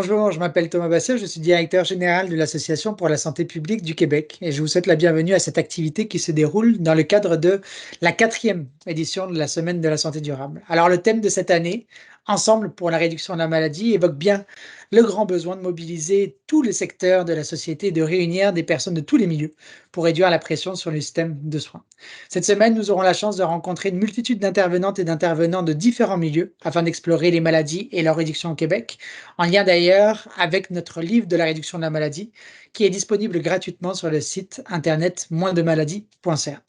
Bonjour, je m'appelle Thomas Basset, je suis directeur général de l'Association pour la santé publique du Québec et je vous souhaite la bienvenue à cette activité qui se déroule dans le cadre de la 4e édition de la Semaine de la santé durable. Alors le thème de cette année, Ensemble pour la réduction de la maladie, évoque bien le grand besoin de mobiliser tous les secteurs de la société et de réunir des personnes de tous les milieux pour réduire la pression sur le système de soins. Cette semaine, nous aurons la chance de rencontrer une multitude d'intervenantes et d'intervenants de différents milieux afin d'explorer les maladies et leur réduction au Québec, en lien d'ailleurs avec notre livre de la réduction de la maladie, qui est disponible gratuitement sur le site internet moinddemaladies.ca.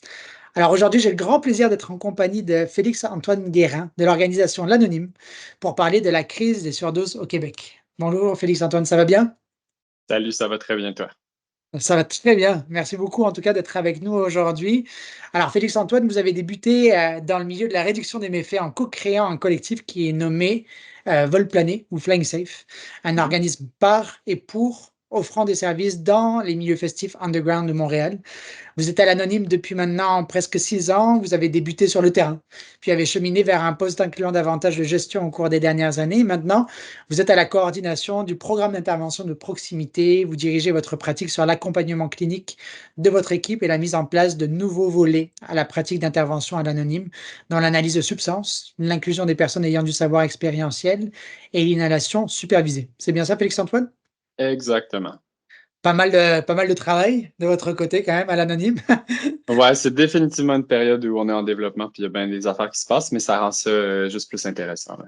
Alors aujourd'hui, j'ai le grand plaisir d'être en compagnie de Félix-Antoine Guérin de l'organisation L'Anonyme pour parler de la crise des surdoses au Québec. Bonjour Félix-Antoine, ça va bien? Salut, ça va très bien, toi? Ça va très bien. Merci beaucoup en tout cas d'être avec nous aujourd'hui. Alors Félix-Antoine, vous avez débuté dans le milieu de la réduction des méfaits en co-créant un collectif qui est nommé Vol Plané ou Flying Safe, un Mhm. organisme par et pour offrant des services dans les milieux festifs underground de Montréal. Vous êtes à l'Anonyme depuis maintenant presque 6 ans. Vous avez débuté sur le terrain, puis avez cheminé vers un poste incluant davantage de gestion au cours des dernières années. Maintenant, vous êtes à la coordination du programme d'intervention de proximité. Vous dirigez votre pratique sur l'accompagnement clinique de votre équipe et la mise en place de nouveaux volets à la pratique d'intervention à l'Anonyme, dans l'analyse de substances, l'inclusion des personnes ayant du savoir expérientiel et l'inhalation supervisée. C'est bien ça, Félix-Antoine? Exactement. Pas mal de travail de votre côté quand même à l'Anonyme. Ouais, c'est définitivement une période où on est en développement, puis il y a bien des affaires qui se passent, mais ça rend ça juste plus intéressant. Ouais.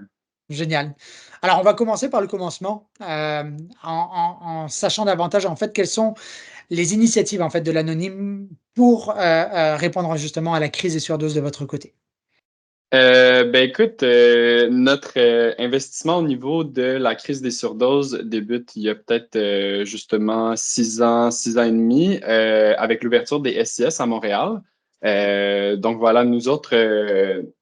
Génial. Alors, on va commencer par le commencement, en sachant davantage, en fait, quelles sont les initiatives, en fait, de l'Anonyme pour, répondre justement à la crise des surdoses de votre côté? Ben écoute, notre investissement au niveau de la crise des surdoses débute il y a peut-être justement 6 ans, 6 ans et demi, avec l'ouverture des SIS à Montréal. Donc voilà, nous autres,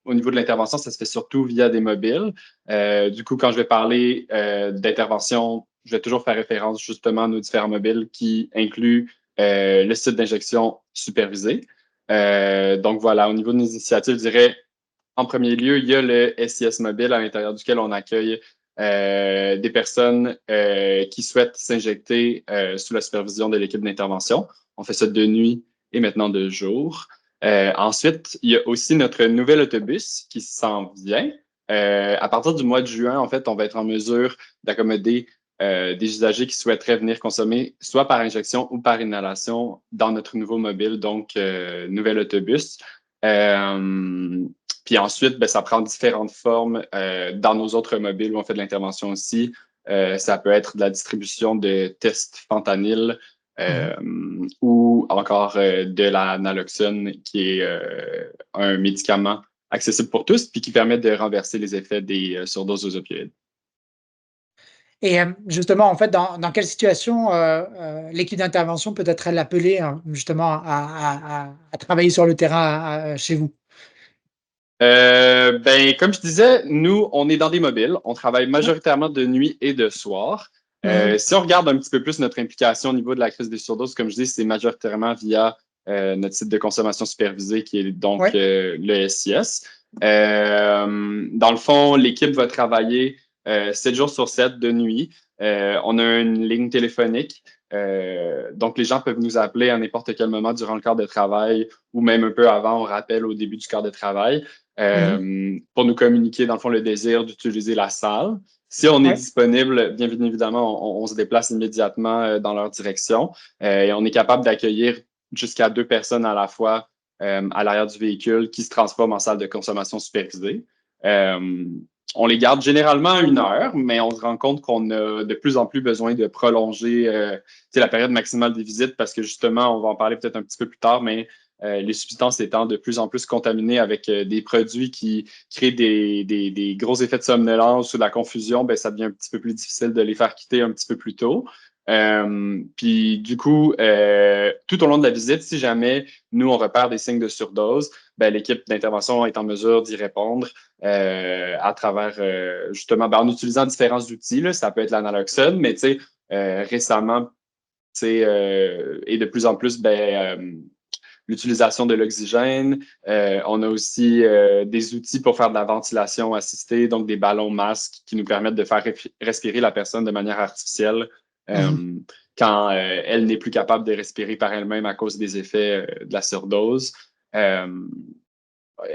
au niveau de l'intervention, ça se fait surtout via des mobiles. Du coup, quand je vais parler d'intervention, je vais toujours faire référence justement à nos différents mobiles qui incluent le site d'injection supervisé. Donc voilà, au niveau de nos initiatives, je dirais en premier lieu, il y a le SIS Mobile à l'intérieur duquel on accueille des personnes qui souhaitent s'injecter sous la supervision de l'équipe d'intervention. On fait ça de nuit et maintenant de jour. Ensuite, il y a aussi notre nouvel autobus qui s'en vient. À partir du mois de juin, en fait, on va être en mesure d'accommoder des usagers qui souhaiteraient venir consommer soit par injection ou par inhalation dans notre nouveau mobile, donc nouvel autobus. Euh, Puis ensuite, ben, ça prend différentes formes dans nos autres mobiles où on fait de l'intervention aussi. Ça peut être de la distribution de tests fentanyl Mmh. ou encore de la naloxone, qui est un médicament accessible pour tous puis qui permet de renverser les effets des surdoses aux opioïdes. Et justement, en fait, dans quelle situation, l'équipe d'intervention peut être-elle appelée, justement à travailler sur le terrain chez vous? Ben, comme je disais, nous, on est dans des mobiles. On travaille majoritairement de nuit et de soir. Mmh. Si on regarde un petit peu plus notre implication au niveau de la crise des surdoses, comme je dis, c'est majoritairement via notre site de consommation supervisée qui est donc Ouais. le SIS. Dans le fond, l'équipe va travailler 7 jours sur 7 de nuit. On a une ligne téléphonique. Donc, les gens peuvent nous appeler à n'importe quel moment durant le quart de travail ou même un peu avant. On rappelle au début du quart de travail Mmh. pour nous communiquer, dans le fond, le désir d'utiliser la salle. Si on est Ouais. disponible, bien évidemment, on se déplace immédiatement dans leur direction et on est capable d'accueillir jusqu'à 2 personnes à la fois à l'arrière du véhicule qui se transforment en salle de consommation supervisée. Euh, on les garde généralement 1 heure, mais on se rend compte qu'on a de plus en plus besoin de prolonger la période maximale des visites parce que justement, on va en parler peut-être un petit peu plus tard, mais les substances étant de plus en plus contaminées avec des produits qui créent des gros effets de somnolence ou de la confusion, ben, ça devient un petit peu plus difficile de les faire quitter un petit peu plus tôt. Puis du coup, tout au long de la visite, si jamais nous, on repère des signes de surdose, ben, l'équipe d'intervention est en mesure d'y répondre à travers, justement, ben, en utilisant différents outils. Là, ça peut être l'analoxone, mais tu sais, récemment, et de plus en plus, ben, l'utilisation de l'oxygène. On a aussi des outils pour faire de la ventilation assistée, donc des ballons masques qui nous permettent de faire respirer la personne de manière artificielle Mhm. quand elle n'est plus capable de respirer par elle-même à cause des effets de la surdose. Euh,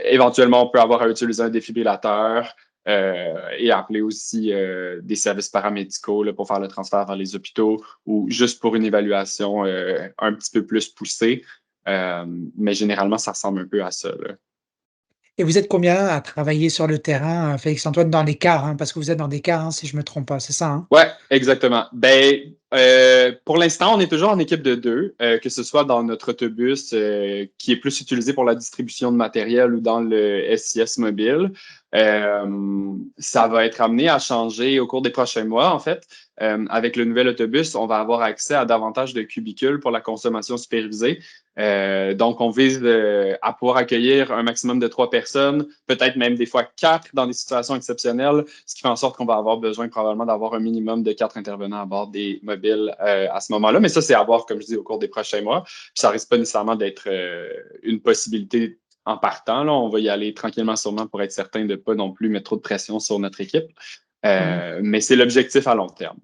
Éventuellement, on peut avoir à utiliser un défibrillateur et appeler aussi des services paramédicaux là, pour faire le transfert vers les hôpitaux ou juste pour une évaluation un petit peu plus poussée. Mais généralement, ça ressemble un peu à ça, là. Et vous êtes combien à travailler sur le terrain, Félix-Antoine, dans les cars, hein, parce que vous êtes dans des cars, hein, si je me trompe pas, c'est ça, hein? Ouais, exactement. Ben, pour l'instant, on est toujours en équipe de deux, que ce soit dans notre autobus qui est plus utilisé pour la distribution de matériel ou dans le SIS mobile. Ça va être amené à changer au cours des prochains mois, en fait. Avec le nouvel autobus, on va avoir accès à davantage de cubicules pour la consommation supervisée. Donc, on vise à pouvoir accueillir un maximum de 3 personnes, peut-être même des fois 4 dans des situations exceptionnelles, ce qui fait en sorte qu'on va avoir besoin probablement d'avoir un minimum de 4 intervenants à bord des mobiles à ce moment-là. Mais ça, c'est à voir, comme je dis, au cours des prochains mois. Puis ça risque pas nécessairement d'être une possibilité en partant. Là. On va y aller tranquillement, sûrement, pour être certain de ne pas non plus mettre trop de pression sur notre équipe. Mhm. Mais c'est l'objectif à long terme.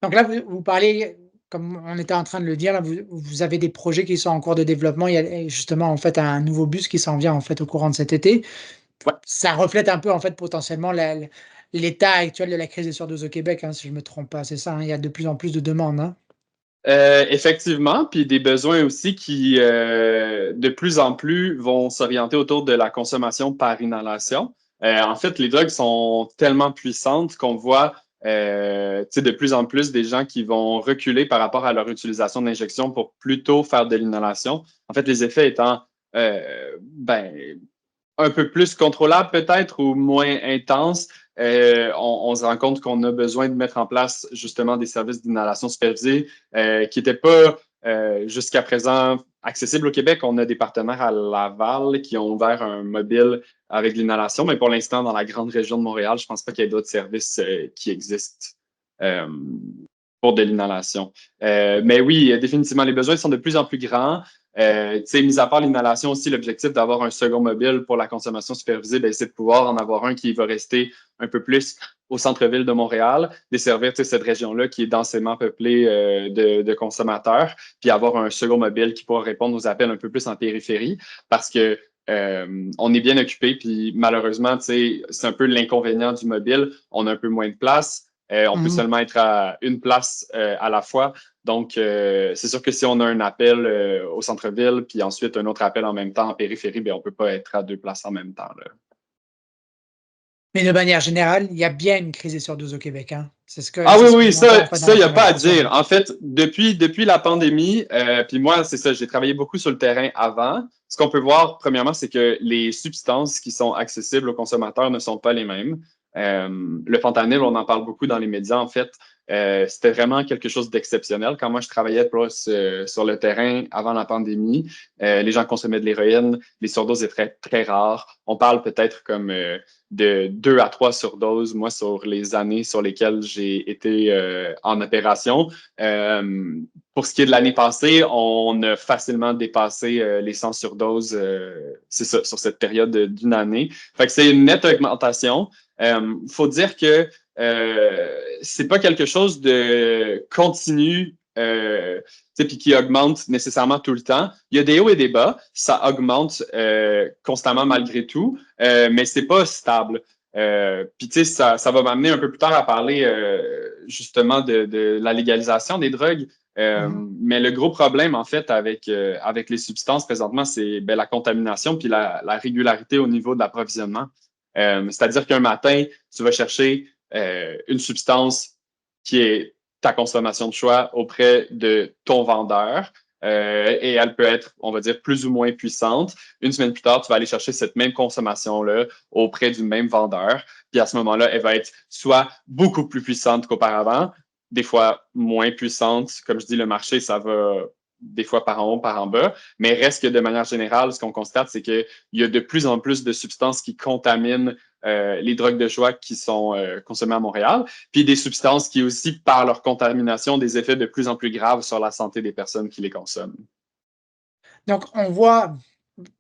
Donc là, vous parlez, comme on était en train de le dire, là, vous avez des projets qui sont en cours de développement. Il y a justement en fait un nouveau bus qui s'en vient en fait au courant de cet été. Ouais. Ça reflète un peu en fait potentiellement l'état actuel de la crise des surdoses au Québec, hein, si je me trompe pas. C'est ça, hein, il y a de plus en plus de demandes, hein. Effectivement, puis des besoins aussi qui, de plus en plus, vont s'orienter autour de la consommation par inhalation. En fait, les drogues sont tellement puissantes qu'on voit de plus en plus des gens qui vont reculer par rapport à leur utilisation d'injection pour plutôt faire de l'inhalation. En fait, les effets étant ben, un peu plus contrôlable peut-être ou moins intense, on se rend compte qu'on a besoin de mettre en place justement des services d'inhalation supervisée qui n'étaient pas jusqu'à présent accessibles au Québec. On a des partenaires à Laval qui ont ouvert un mobile avec l'inhalation, mais pour l'instant, dans la grande région de Montréal, je ne pense pas qu'il y ait d'autres services qui existent euh, pour de l'inhalation. Mais oui, définitivement, les besoins sont de plus en plus grands. Mis à part l'inhalation aussi, l'objectif d'avoir un second mobile pour la consommation supervisée, ben, c'est de pouvoir en avoir un qui va rester un peu plus au centre-ville de Montréal, desservir cette région-là qui est densément peuplée de consommateurs, puis avoir un second mobile qui pourra répondre aux appels un peu plus en périphérie, parce que on est bien occupé, puis malheureusement, c'est un peu l'inconvénient du mobile. On a un peu moins de place. On peut Mhm. seulement être à une place à la fois. Donc, c'est sûr que si on a un appel au centre-ville, puis ensuite un autre appel en même temps en périphérie, bien, on ne peut pas être à 2 places en même temps, là. Mais de manière générale, il y a bien une crise des surdoses au Québec, hein. Ah C'est oui, ce oui, qu'on entend en fait dans ça, la il n'y a pas à dire. conversation. En fait, depuis la pandémie, puis moi, c'est ça, j'ai travaillé beaucoup sur le terrain avant. Ce qu'on peut voir, premièrement, c'est que les substances qui sont accessibles aux consommateurs ne sont pas les mêmes. Le fentanyl, on en parle beaucoup dans les médias, en fait. C'était vraiment quelque chose d'exceptionnel. Quand moi, je travaillais plus sur le terrain avant la pandémie, les gens consommaient de l'héroïne, les surdoses étaient très, très rares. On parle peut-être comme de 2 à 3 surdoses, moi, sur les années sur lesquelles j'ai été en opération. Pour ce qui est de l'année passée, on a facilement dépassé les 100 surdoses, c'est ça, sur cette période d'une année. Fait que c'est une nette augmentation. Faut dire que c'est pas quelque chose de continu puis qui augmente nécessairement tout le temps. Il y a des hauts et des bas, ça augmente constamment malgré tout, mais c'est pas stable. Puis tu sais, ça va m'amener un peu plus tard à parler justement de la légalisation des drogues. Mhm. Mais le gros problème, en fait, avec les substances présentement, c'est ben, la contamination puis la régularité au niveau de l'approvisionnement. C'est-à-dire qu'un matin, tu vas chercher une substance qui est ta consommation de choix auprès de ton vendeur. Et elle peut être, on va dire, plus ou moins puissante. Une semaine plus tard, tu vas aller chercher cette même consommation-là auprès du même vendeur. Puis à ce moment-là, elle va être soit beaucoup plus puissante qu'auparavant, des fois moins puissante. Comme je dis, le marché, ça va des fois par en haut, par en bas. Mais reste que de manière générale, ce qu'on constate, c'est qu'il y a de plus en plus de substances qui contaminent les drogues de choix qui sont consommées à Montréal, puis des substances qui aussi, par leur contamination, ont des effets de plus en plus graves sur la santé des personnes qui les consomment. Donc, on voit,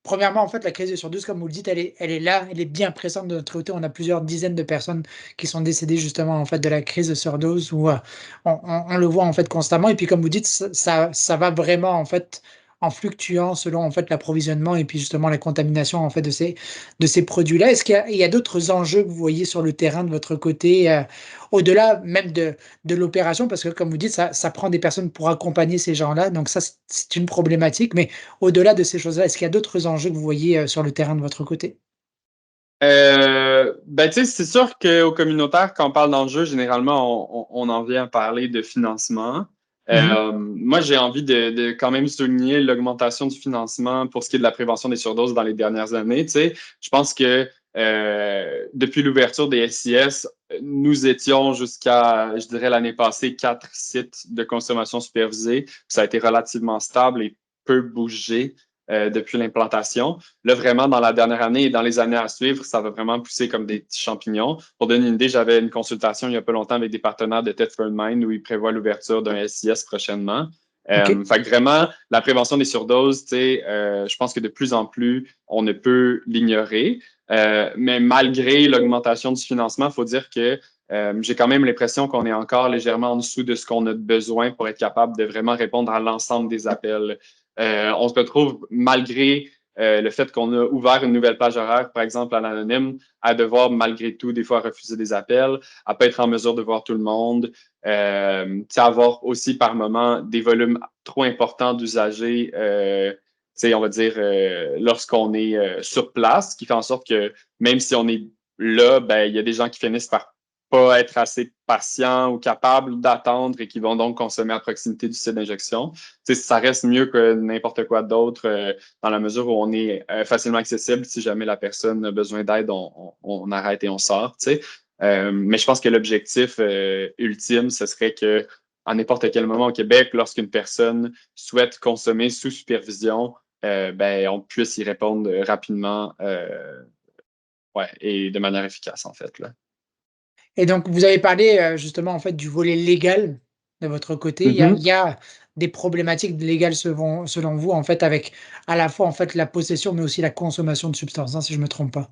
premièrement, en fait, la crise de surdose, comme vous le dites, elle est là, elle est bien présente de notre côté. On a plusieurs dizaines de personnes qui sont décédées justement, en fait, de la crise de surdose où on le voit, en fait, constamment. Et puis, comme vous dites, ça va vraiment, en fait, en fluctuant selon, en fait, l'approvisionnement et puis justement la contamination, en fait, de ces produits-là. Est-ce qu'il y a d'autres enjeux que vous voyez sur le terrain de votre côté, au-delà même de l'opération? Parce que, comme vous dites, ça prend des personnes pour accompagner ces gens-là. Donc, ça, c'est une problématique. Mais au-delà de ces choses-là, est-ce qu'il y a d'autres enjeux que vous voyez, sur le terrain de votre côté? Ben, tu sais, c'est sûr qu'au communautaire, quand on parle d'enjeux, généralement, on en vient à parler de financement. Mmh. Moi, j'ai envie de quand même souligner l'augmentation du financement pour ce qui est de la prévention des surdoses dans les dernières années. Tu sais, je pense que depuis l'ouverture des SIS, nous étions jusqu'à, je dirais, l'année passée, 4 sites de consommation supervisée. Ça a été relativement stable et peu bougé depuis l'implantation. Là, vraiment, dans la dernière année et dans les années à suivre, ça va vraiment pousser comme des petits champignons. Pour donner une idée, j'avais une consultation il y a pas longtemps avec des partenaires de Thetford Mine où ils prévoient l'ouverture d'un SIS prochainement. OK. Fait que vraiment, la prévention des surdoses, je pense que de plus en plus, on ne peut l'ignorer. Mais malgré l'augmentation du financement, il faut dire que j'ai quand même l'impression qu'on est encore légèrement en dessous de ce qu'on a besoin pour être capable de vraiment répondre à l'ensemble des appels. On se retrouve, malgré le fait qu'on a ouvert une nouvelle plage horaire, par exemple à l'anonyme, à devoir malgré tout des fois refuser des appels, à pas être en mesure de voir tout le monde, avoir aussi par moment des volumes trop importants d'usagers, on va dire, lorsqu'on est sur place, ce qui fait en sorte que même si on est là, ben, il y a des gens qui finissent par pas être assez patients ou capables d'attendre et qui vont donc consommer à proximité du site d'injection. Ça reste mieux que n'importe quoi d'autre dans la mesure où on est facilement accessible. Si jamais la personne a besoin d'aide, on arrête et on sort. Mais je pense que l'objectif ultime, ce serait que à n'importe quel moment au Québec, lorsqu'une personne souhaite consommer sous supervision, ben, on puisse y répondre rapidement ouais, et de manière efficace, en fait. Là. Et donc vous avez parlé, justement, en fait, du volet légal de votre côté. Il Mm-hmm. y a des problématiques légales selon vous, en fait, avec à la fois, en fait, la possession, mais aussi la consommation de substances, hein, si je ne me trompe pas?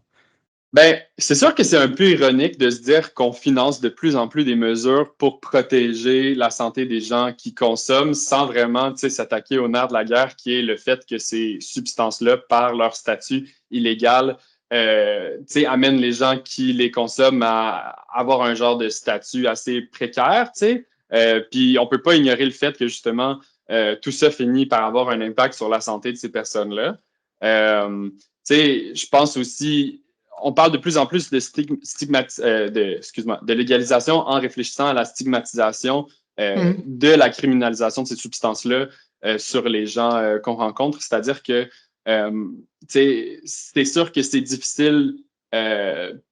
Ben, c'est sûr que c'est un peu ironique de se dire qu'on finance de plus en plus des mesures pour protéger la santé des gens qui consomment sans vraiment s'attaquer au nerf de la guerre qui est le fait que ces substances-là, par leur statut illégal, amènent les gens qui les consomment à avoir un genre de statut assez précaire. Puis on peut pas ignorer le fait que justement, tout ça finit par avoir un impact sur la santé de ces personnes-là. Je pense aussi on parle de plus en plus de légalisation en réfléchissant à la stigmatisation Mmh. de la criminalisation de ces substances-là sur les gens qu'on rencontre. C'est-à-dire que c'est sûr que c'est difficile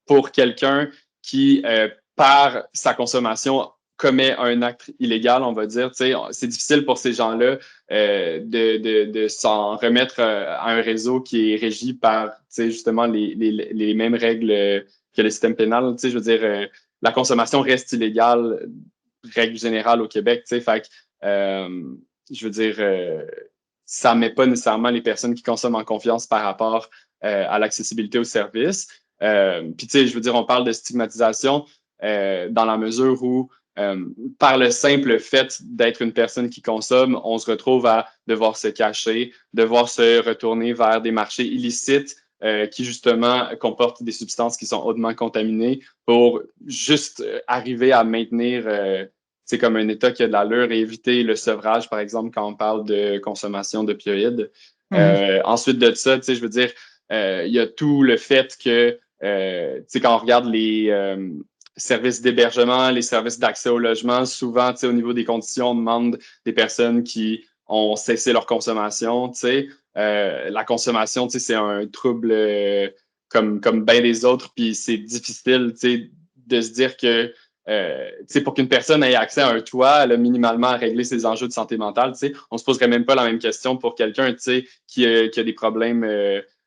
pour quelqu'un qui, par sa consommation, commet un acte illégal, on va dire. C'est difficile pour ces gens-là de s'en remettre à un réseau qui est régi par justement les mêmes règles que le système pénal. Je veux dire, la consommation reste illégale, règle générale au Québec. Fait que, je veux dire, ça ne met pas nécessairement les personnes qui consomment en confiance par rapport à l'accessibilité aux services. Puis, je veux dire, on parle de stigmatisation dans la mesure où par le simple fait d'être une personne qui consomme, on se retrouve à devoir se cacher, devoir se retourner vers des marchés illicites qui justement comportent des substances qui sont hautement contaminées pour juste arriver à maintenir c'est comme un État qui a de l'allure et éviter le sevrage, par exemple, quand on parle de consommation d'opioïdes. Mmh. Ensuite de ça, je veux dire, il y a tout le fait que, quand on regarde les services d'hébergement, les services d'accès au logement, souvent, au niveau des conditions, on demande des personnes qui ont cessé leur consommation. La consommation, c'est un trouble comme bien des autres, puis c'est difficile de se dire que pour qu'une personne ait accès à un toit, elle a minimalement à régler ses enjeux de santé mentale. On se poserait même pas la même question pour quelqu'un qui a des problèmes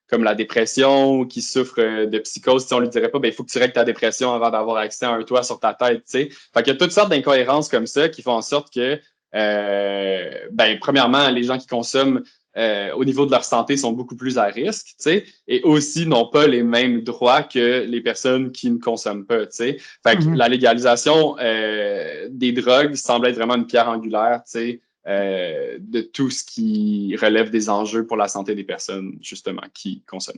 comme la dépression ou qui souffre de psychose. On lui dirait pas, ben, il faut que tu règles ta dépression avant d'avoir accès à un toit sur ta tête. Fait qu'il y a toutes sortes d'incohérences comme ça qui font en sorte que, ben, premièrement, les gens qui consomment au niveau de leur santé, sont beaucoup plus à risque, tu sais, et aussi n'ont pas les mêmes droits que les personnes qui ne consomment pas, tu sais. Fait que Mhm. la légalisation des drogues semble être vraiment une pierre angulaire, tu sais, de tout ce qui relève des enjeux pour la santé des personnes, justement, qui consomment.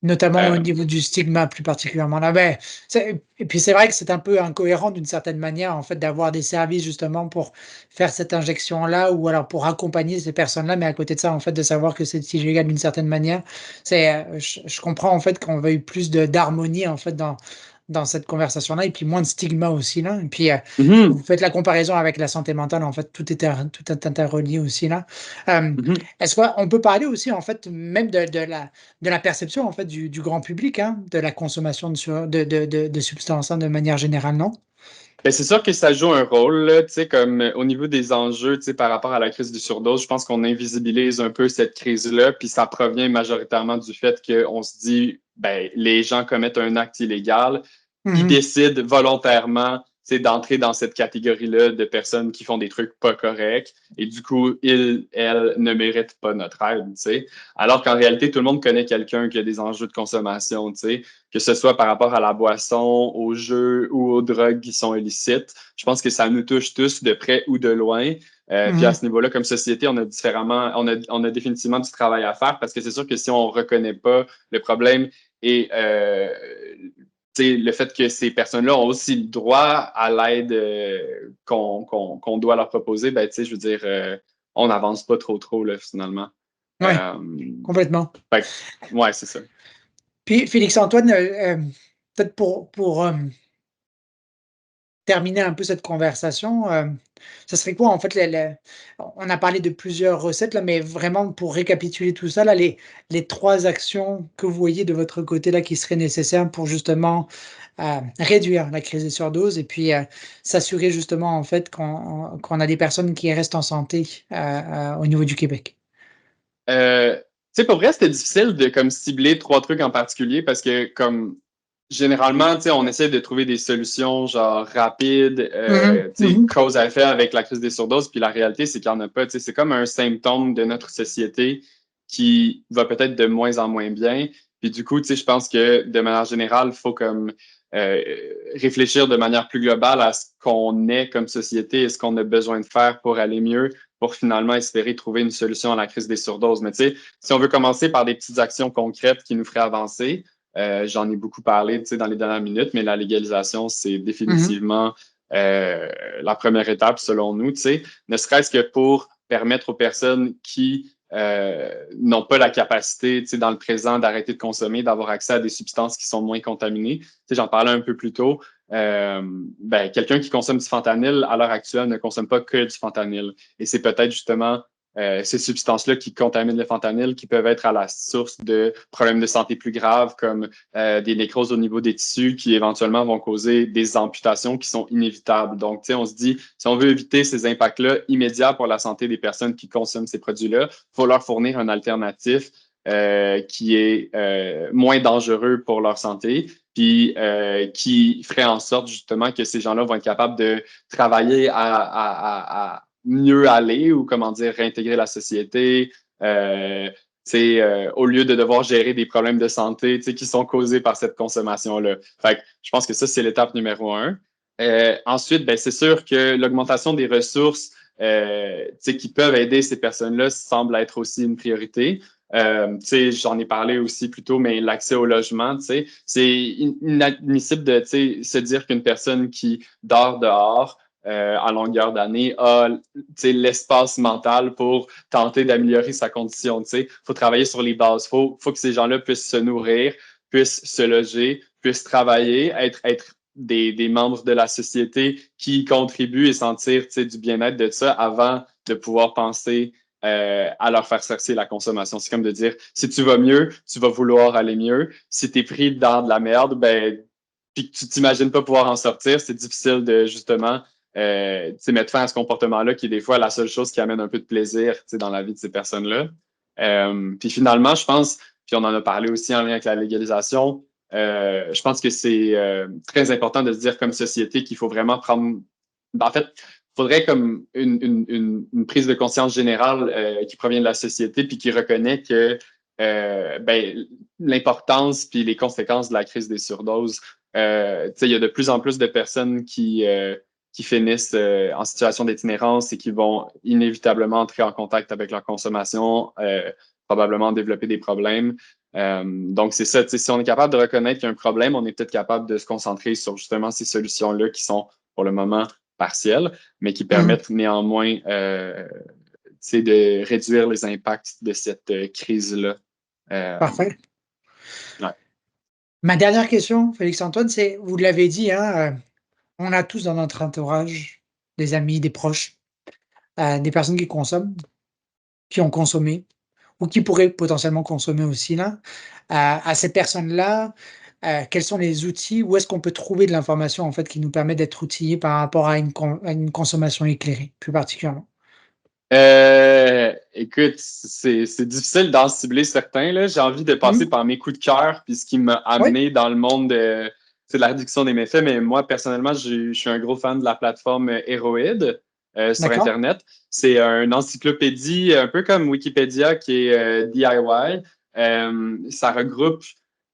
Notamment au Euh, niveau du stigma plus particulièrement là. Ben, et puis c'est vrai que c'est un peu incohérent d'une certaine manière en fait d'avoir des services justement pour faire cette injection-là ou alors pour accompagner ces personnes-là, mais à côté de ça en fait de savoir que c'est illégal d'une certaine manière, je comprends en fait qu'on veuille plus de d'harmonie en fait dans cette conversation-là et puis moins de stigma aussi là et puis, vous mhm, faites la comparaison avec la santé mentale en fait tout est interrelié aussi là. mhm. Est-ce qu'on peut parler aussi en fait même de la perception en fait du grand public, hein, de la consommation de substances, hein, de manière générale, non? Ben, c'est sûr que ça joue un rôle, là, tu sais, comme au niveau des enjeux, tu sais, par rapport à la crise du surdose, je pense qu'on invisibilise un peu cette crise-là, puis ça provient majoritairement du fait qu'on se dit, ben, les gens commettent un acte illégal, ils Mmh. décident volontairement, tu sais, d'entrer dans cette catégorie-là de personnes qui font des trucs pas corrects, et du coup, ils, elles, ne méritent pas notre aide, tu sais. Alors qu'en réalité, tout le monde connaît quelqu'un qui a des enjeux de consommation, tu sais, que ce soit par rapport à la boisson, aux jeux ou aux drogues qui sont illicites. Je pense que ça nous touche tous de près ou de loin. Puis à Mmh. ce niveau-là, comme société, on a définitivement du travail à faire parce que c'est sûr que si on ne reconnaît pas le problème et le fait que ces personnes-là ont aussi le droit à l'aide qu'on doit leur proposer, ben, je veux dire, on n'avance pas trop, là, finalement. Ouais, Euh, complètement. fait, ouais, c'est ça. Puis Félix-Antoine, peut-être pour, terminer un peu cette conversation, ça serait quoi en fait on a parlé de plusieurs recettes là, mais vraiment pour récapituler tout ça là, les 3 actions que vous voyez de votre côté là qui seraient nécessaires pour justement, réduire la crise des surdoses et puis, s'assurer justement en fait qu'on a des personnes qui restent en santé, au niveau du Québec? Pour vrai, c'était difficile de comme cibler trois trucs en particulier parce que comme généralement, on essaie de trouver des solutions genre rapides, Mmh mh. cause à effet avec la crise des surdoses, puis la réalité, c'est qu'il n'y en a pas. C'est comme un symptôme de notre société qui va peut-être de moins en moins bien. Puis du coup, je pense que de manière générale, il faut comme euh, réfléchir de manière plus globale à ce qu'on est comme société et ce qu'on a besoin de faire pour aller mieux, pour finalement espérer trouver une solution à la crise des surdoses. Mais si on veut commencer par des petites actions concrètes qui nous feraient avancer, j'en ai beaucoup parlé dans les dernières minutes, mais la légalisation, c'est Mmh. définitivement la première étape selon nous, ne serait-ce que pour permettre aux personnes qui n'ont pas la capacité dans le présent d'arrêter de consommer, d'avoir accès à des substances qui sont moins contaminées. J'en parlais un peu plus tôt. Quelqu'un qui consomme du fentanyl à l'heure actuelle ne consomme pas que du fentanyl. Et c'est peut-être justement ces substances-là qui contaminent le fentanyl qui peuvent être à la source de problèmes de santé plus graves comme des nécroses au niveau des tissus qui éventuellement vont causer des amputations qui sont inévitables. Donc, on se dit, si on veut éviter ces impacts-là immédiats pour la santé des personnes qui consomment ces produits-là, il faut leur fournir un alternatif qui est moins dangereux pour leur santé, puis qui ferait en sorte justement que ces gens-là vont être capables de travailler à mieux aller ou comment dire réintégrer la société. Au lieu de devoir gérer des problèmes de santé qui sont causés par cette consommation-là. Fait que je pense que ça, c'est l'étape numéro un. Ensuite, c'est sûr que l'augmentation des ressources qui peuvent aider ces personnes-là semble être aussi une priorité. J'en ai parlé aussi plus tôt, mais l'accès au logement, c'est inadmissible de se dire qu'une personne qui dort dehors à longueur d'année a l'espace mental pour tenter d'améliorer sa condition. Il faut travailler sur les bases. Faut que ces gens-là puissent se nourrir, puissent se loger, puissent travailler, être des membres de la société qui contribuent et sentir du bien-être de ça avant de pouvoir penser à leur faire cesser la consommation. C'est comme de dire, si tu vas mieux, tu vas vouloir aller mieux. Si tu es pris dans de la merde, puis que tu t'imagines pas pouvoir en sortir, c'est difficile de justement mettre fin à ce comportement-là qui est des fois la seule chose qui amène un peu de plaisir dans la vie de ces personnes-là. Puis finalement, je pense, puis on en a parlé aussi en lien avec la légalisation, je pense que c'est très important de se dire comme société qu'il faut vraiment prendre. En fait, faudrait comme une prise de conscience générale qui provient de la société puis qui reconnaît que ben, l'importance puis les conséquences de la crise des surdoses. Il y a de plus en plus de personnes qui finissent en situation d'itinérance et qui vont inévitablement entrer en contact avec leur consommation, probablement développer des problèmes. Donc, c'est ça, si on est capable de reconnaître qu'il y a un problème, on est peut-être capable de se concentrer sur justement ces solutions-là qui sont pour le moment partielles, mais qui permettent néanmoins de réduire les impacts de cette crise-là. Parfait. Ouais. Ma dernière question, Félix-Antoine, c'est, vous l'avez dit, hein, on a tous dans notre entourage des amis, des proches, des personnes qui consomment, qui ont consommé ou qui pourraient potentiellement consommer aussi là. À ces personnes-là, quels sont les outils? Où est-ce qu'on peut trouver de l'information en fait qui nous permet d'être outillés par rapport à une consommation éclairée, plus particulièrement? Écoute, c'est difficile d'en cibler certains, là. J'ai envie de passer Mmh. par mes coups de cœur, puis ce qui m'a Oui, amené dans le monde de la réduction des méfaits. Mais moi, personnellement, je suis un gros fan de la plateforme Héroïde sur d'accord. Internet. C'est une encyclopédie, un peu comme Wikipédia, qui est DIY. Ça regroupe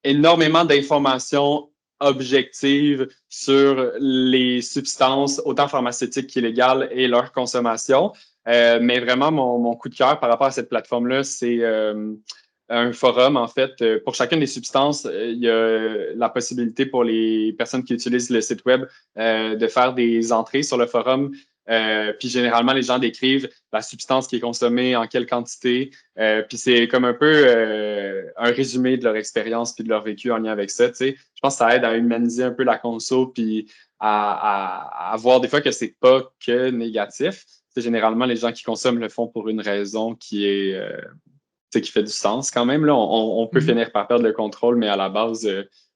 énormément d'informations objectives sur les substances, autant pharmaceutiques qu'illégales, et leur consommation. Mais vraiment, mon coup de cœur par rapport à cette plateforme-là, c'est un forum, en fait. Pour chacune des substances, il y a la possibilité pour les personnes qui utilisent le site web de faire des entrées sur le forum. Puis généralement, les gens décrivent la substance qui est consommée, en quelle quantité. Puis c'est comme un peu un résumé de leur expérience puis de leur vécu en lien avec ça. Tu sais. Je pense que ça aide à humaniser un peu la conso puis à voir des fois que c'est pas que négatif. C'est généralement, les gens qui consomment le font pour une raison qui est qui fait du sens quand même. Là. On peut Mmh. finir par perdre le contrôle, mais à la base,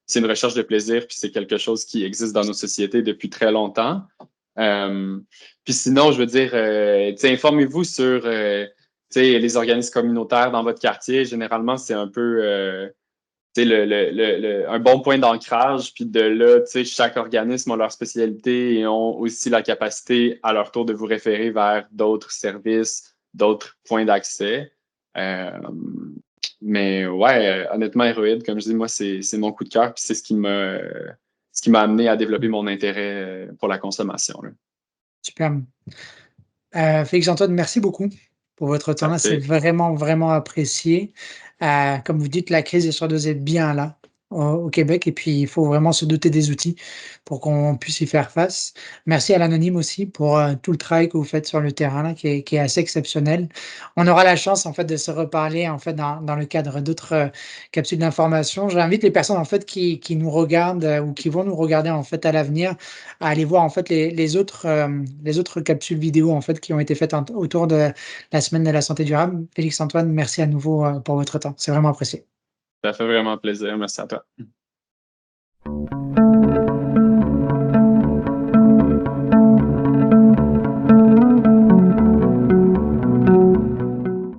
c'est une recherche de plaisir, puis c'est quelque chose qui existe dans nos sociétés depuis très longtemps. Euh, puis sinon, je veux dire, informez-vous sur les organismes communautaires dans votre quartier. Généralement, c'est un peu un bon point d'ancrage. Puis de là, chaque organisme a leur spécialité et ont aussi la capacité à leur tour de vous référer vers d'autres services, d'autres points d'accès. Mais ouais, honnêtement, Héroïde, comme je dis, moi, c'est mon coup de cœur. Puis c'est ce qui m'a amené à développer mon intérêt pour la consommation. Là. Superbe. Félix-Antoine, merci beaucoup pour votre temps Ça là, c'est fait vraiment, vraiment apprécié. Comme vous dites, la crise est surdosée bien là, au Québec et puis il faut vraiment se doter des outils pour qu'on puisse y faire face. Merci à l'anonyme aussi pour, tout le travail que vous faites sur le terrain là, qui est assez exceptionnel. On aura la chance en fait de se reparler en fait dans le cadre d'autres, capsules d'information. J'invite les personnes en fait qui nous regardent, ou qui vont nous regarder en fait à l'avenir à aller voir en fait les autres capsules vidéo en fait qui ont été faites autour de la semaine de la santé durable. Félix-Antoine, merci à nouveau pour votre temps. C'est vraiment apprécié. Ça fait vraiment plaisir. Merci à toi.